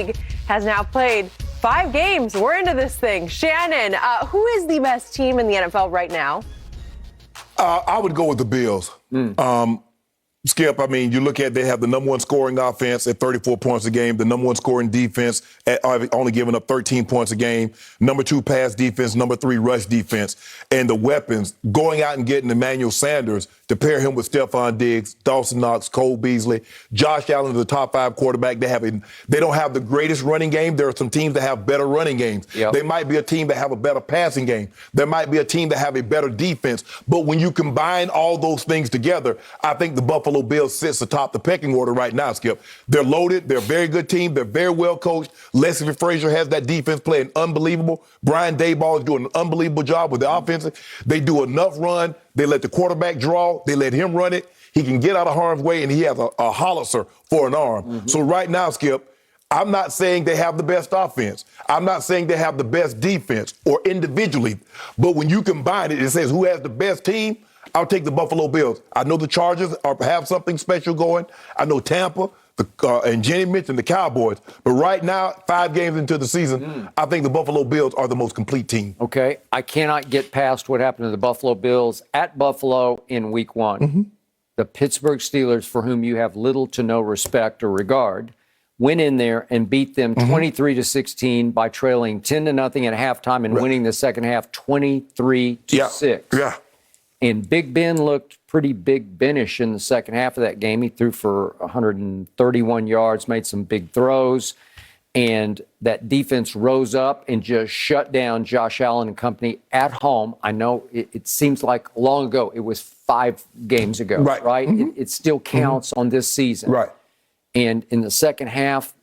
league has now played 5 games. We're into this thing. Shannon, who is the best team in the NFL right now? I would go with the Bills. Skip, I mean, you look at they have the number 1 scoring offense at 34 points a game, the number 1 scoring defense at only giving up 13 points a game, number 2 pass defense, number 3 rush defense, and the weapons, going out and getting Emmanuel Sanders to pair him with Stephon Diggs, Dawson Knox, Cole Beasley, Josh Allen is the top 5 quarterback. They don't have the greatest running game. There are some teams that have better running games. Yep. They might be a team that have a better passing game. There might be a team that have a better defense. But when you combine all those things together, I think the Buffalo Bills sits atop the pecking order right now, Skip. They're loaded. They're a very good team. They're very well coached. Leslie Frazier has that defense playing unbelievable. Brian Daboll is doing an unbelievable job with the offense. They do enough run. They let the quarterback draw. They let him run it. He can get out of harm's way, and he has a hollister for an arm. Mm-hmm. So right now, Skip, I'm not saying they have the best offense. I'm not saying they have the best defense or individually. But when you combine it, it says who has the best team. I'll take the Buffalo Bills. I know the Chargers have something special going. I know Tampa, and Jenny mentioned the Cowboys. But right now, 5 games into the season, I think the Buffalo Bills are the most complete team. Okay, I cannot get past what happened to the Buffalo Bills at Buffalo in Week 1. Mm-hmm. The Pittsburgh Steelers, for whom you have little to no respect or regard, went in there and beat them 23-16 by trailing 10-0 at halftime and winning the second half 23-6. Yeah. And Big Ben looked pretty Big Ben-ish in the second half of that game. He threw for 131 yards, made some big throws, and that defense rose up and just shut down Josh Allen and company at home. I know it seems like long ago. It was 5 games ago, right? Mm-hmm. It still counts on this season. Right. And in the second half,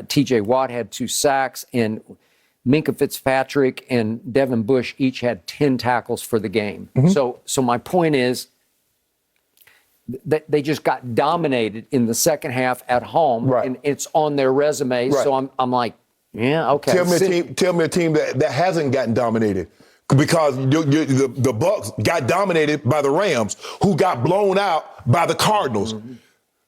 T.J. Watt had 2 sacks, and Minkah Fitzpatrick and Devin Bush each had 10 tackles for the game. Mm-hmm. So my point is that they just got dominated in the second half at home, and it's on their resume. Right. So I'm like, yeah, okay. Tell me a team that hasn't gotten dominated. Because the Bucs got dominated by the Rams, who got blown out by the Cardinals. Mm-hmm.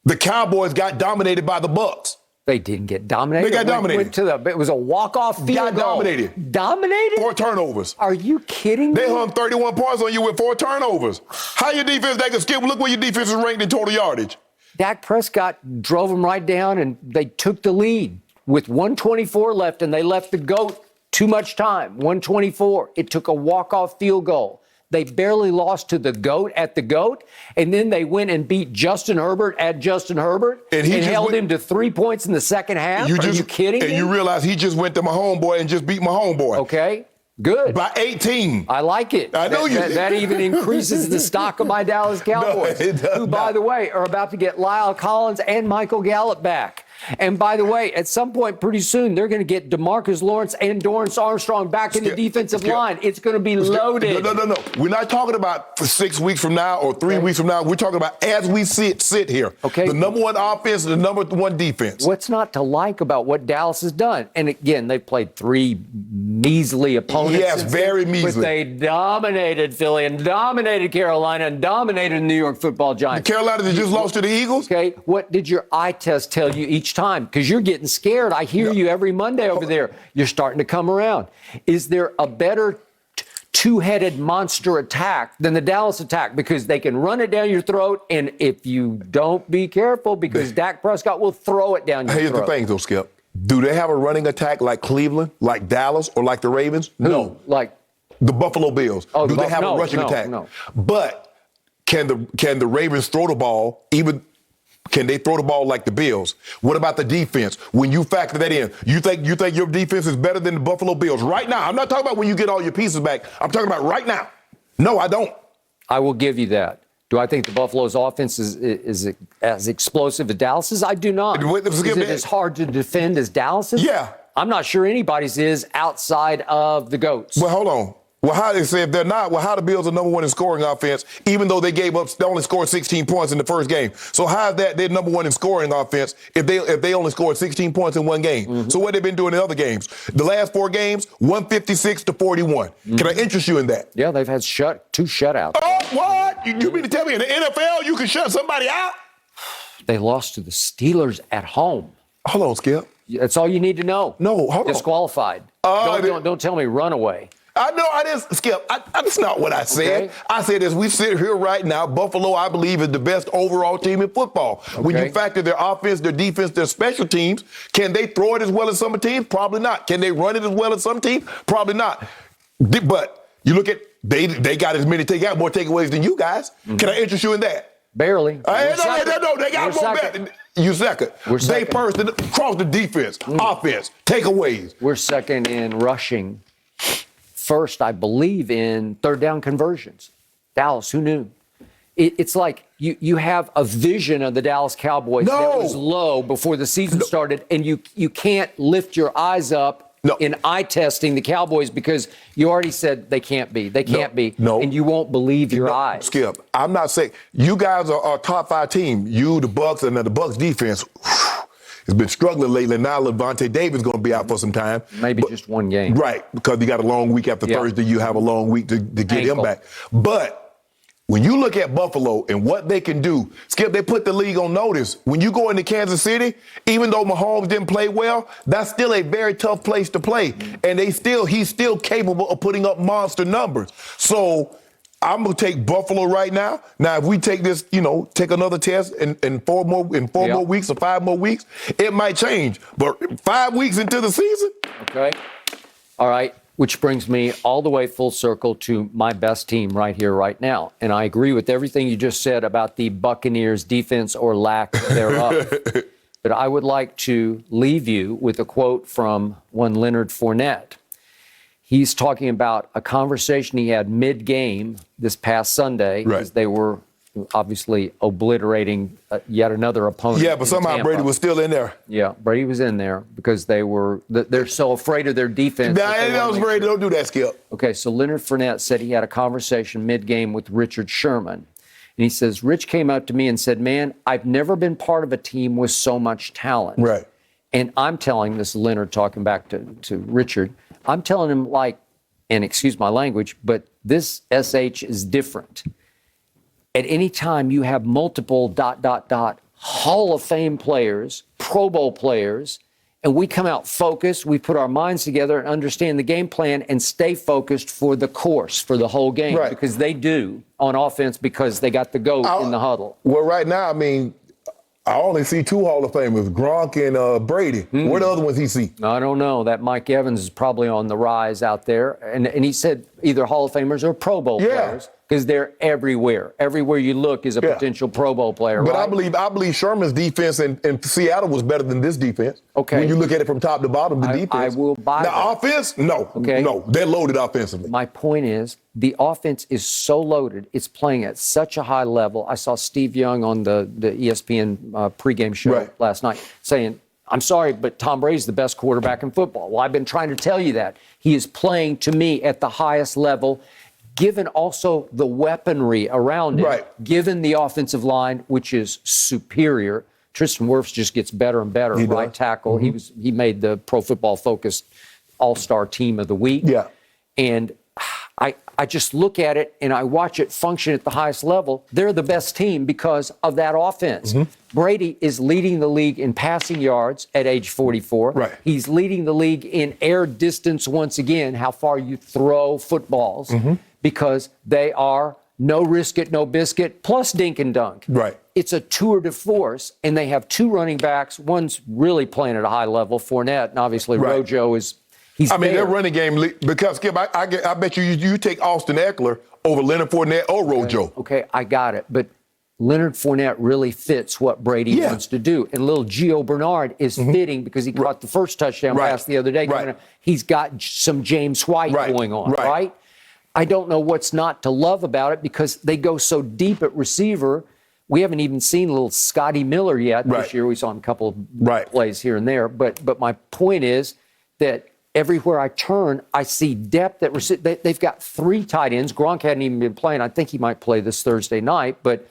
The Cowboys got dominated by the Bucs. They didn't get dominated. They got dominated. It was a walk-off field goal. Dominated. Dominated? 4 turnovers. Are you kidding me? They hung 31 points on you with 4 turnovers. How your defense, they can skip? Look where your defense is ranked in total yardage. Dak Prescott drove them right down, and they took the lead with 1:24 left, and they left the GOAT too much time. 1:24. It took a walk-off field goal. They barely lost to the GOAT at the GOAT, and then they went and beat Justin Herbert at Justin Herbert and held him to 3 points in the second half. Are you kidding me? And you realize he just went to my homeboy and just beat my homeboy. Okay, good. By 18. I like it. I know that even increases the stock of my Dallas Cowboys, who, by the way, are about to get Lyle Collins and Michael Gallup back. And by the way, at some point pretty soon, they're going to get DeMarcus Lawrence and Dorrance Armstrong back in the defensive line. It's going to be loaded. No. We're not talking about 6 weeks from now or 3 weeks from now. We're talking about as we sit here. Okay. The number 1 offense and the number 1 defense. What's not to like about what Dallas has done? And again, they've played 3 measly opponents. Yes, very measly. But they dominated Philly and dominated Carolina and dominated the New York Football Giants. Carolina that just lost to the Eagles? Okay. What did your eye test tell you each time? Because you're getting scared. I hear you every Monday over there. You're starting to come around. Is there a better two-headed monster attack than the Dallas attack? Because they can run it down your throat, and if you don't be careful, because Dak Prescott will throw it down your throat. Here's the thing, though, Skip. Do they have a running attack like Cleveland, like Dallas, or like the Ravens? Who? No. Like the Buffalo Bills. Oh, do they have a rushing attack? No. But can the Ravens throw the ball even? Can they throw the ball like the Bills? What about the defense? When you factor that in, you think your defense is better than the Buffalo Bills right now? I'm not talking about when you get all your pieces back. I'm talking about right now. No, I don't. I will give you that. Do I think the Buffalo's offense is as explosive as Dallas's? I do not. Is it as hard to defend as Dallas's? Yeah. I'm not sure anybody's is outside of the GOATs. Well, hold on. Well, how they say if they're not, well, how the Bills are number 1 in scoring offense, even though they only scored 16 points in the first game. So how is that they're number 1 in scoring offense if they only scored 16 points in one game? Mm-hmm. So what they've been doing in other games? The last 4 games, 156-41. Mm-hmm. Can I interest you in that? Yeah, they've had 2 shutouts. Oh, what? You mean to tell me in the NFL you can shut somebody out? They lost to the Steelers at home. Hold on, Skip. That's all you need to know. No, hold on. Disqualified. Don't tell me runaway. I know I didn't, Skip. That's not what I said. Okay. I said as we sit here right now, Buffalo, I believe, is the best overall team in football. When you factor their offense, their defense, their special teams, can they throw it as well as some teams? Probably not. Can they run it as well as some teams? Probably not. But you look at, they got as many, got more takeaways than you guys. Mm-hmm. Can I interest you in that? Barely. No, they got more better. You second. They first across the defense, offense, takeaways. We're second in rushing. First, I believe, in third down conversions. Dallas, who knew? It's like you have a vision of the Dallas Cowboys that was low before the season started, and you can't lift your eyes up in eye testing the Cowboys because you already said they can't be. They can't be. And you won't believe your eyes. Skip, I'm not saying you guys are a top 5 team. You, the Bucs, and the Bucs defense has been struggling lately. Now Levante David's going to be out for some time. Maybe just one game. Right, because you got a long week after Thursday. You have a long week to get him back. But when you look at Buffalo and what they can do, Skip, they put the league on notice. When you go into Kansas City, even though Mahomes didn't play well, that's still a very tough place to play. And he's still capable of putting up monster numbers. So I'm going to take Buffalo right now. Now, if we take this, take another test in 4 more weeks or 5 more weeks, it might change. But 5 weeks into the season. Okay. All right. Which brings me all the way full circle to my best team right here, right now. And I agree with everything you just said about the Buccaneers' defense or lack thereof. But I would like to leave you with a quote from one Leonard Fournette. He's talking about a conversation he had mid-game this past Sunday as they were obviously obliterating yet another opponent. Yeah, but somehow Tampa. Brady was still in there. Yeah, Brady was in there because they're so afraid of their defense. I was afraid. Don't do that, Skip. Okay, so Leonard Fournette said he had a conversation mid-game with Richard Sherman. And he says, Rich came up to me and said, man, I've never been part of a team with so much talent. Right. And I'm telling this Leonard talking back to Richard, I'm telling him and excuse my language, but this SH is different. At any time you have multiple ... Hall of Fame players, Pro Bowl players, and we come out focused, we put our minds together and understand the game plan and stay focused for the course, for the whole game, because they do on offense because they got the GOAT in the huddle. Well, right now, I only see 2 Hall of Famers, Gronk and Brady. What the other ones he see? I don't know. That Mike Evans is probably on the rise out there. And he said either Hall of Famers or Pro Bowl players. Because they're everywhere. Everywhere you look is a potential Pro Bowl player, but right? I believe Sherman's defense in Seattle was better than this defense. Okay. When you look at it from top to bottom, the defense. I will buy that. Now, offense? No. Okay. No. They're loaded offensively. My point is, the offense is so loaded. It's playing at such a high level. I saw Steve Young on the ESPN pregame show last night saying, I'm sorry, but Tom Brady's the best quarterback in football. Well, I've been trying to tell you that. He is playing, to me, at the highest level, given also the weaponry around it, given the offensive line, which is superior. Tristan Wirfs just gets better and better, right tackle. He made the Pro Football Focus All-Star Team of the Week. Yeah. And I just look at it and I watch it function at the highest level. They're the best team because of that offense. Brady is leading the league in passing yards at age 44. He's leading the league in air distance once again, how far you throw footballs, because they are no risk it, no biscuit, plus dink and dunk. It's a tour de force, and they have 2 running backs. One's really playing at a high level, Fournette, and obviously Rojo is... their running game, because, Skip, I bet you take Austin Eckler over Leonard Fournette or Rojo. Okay, I got it. But Leonard Fournette really fits what Brady wants to do. And little Gio Bernard is fitting because he caught the first touchdown pass the other day. He's got some James White going on, right? I don't know what's not to love about it because they go so deep at receiver. We haven't even seen little Scotty Miller yet this year. We saw him a couple of plays here and there. But my point is that everywhere I turn, I see depth at receiver. They've got 3 tight ends. Gronk hadn't even been playing. I think he might play this Thursday night. But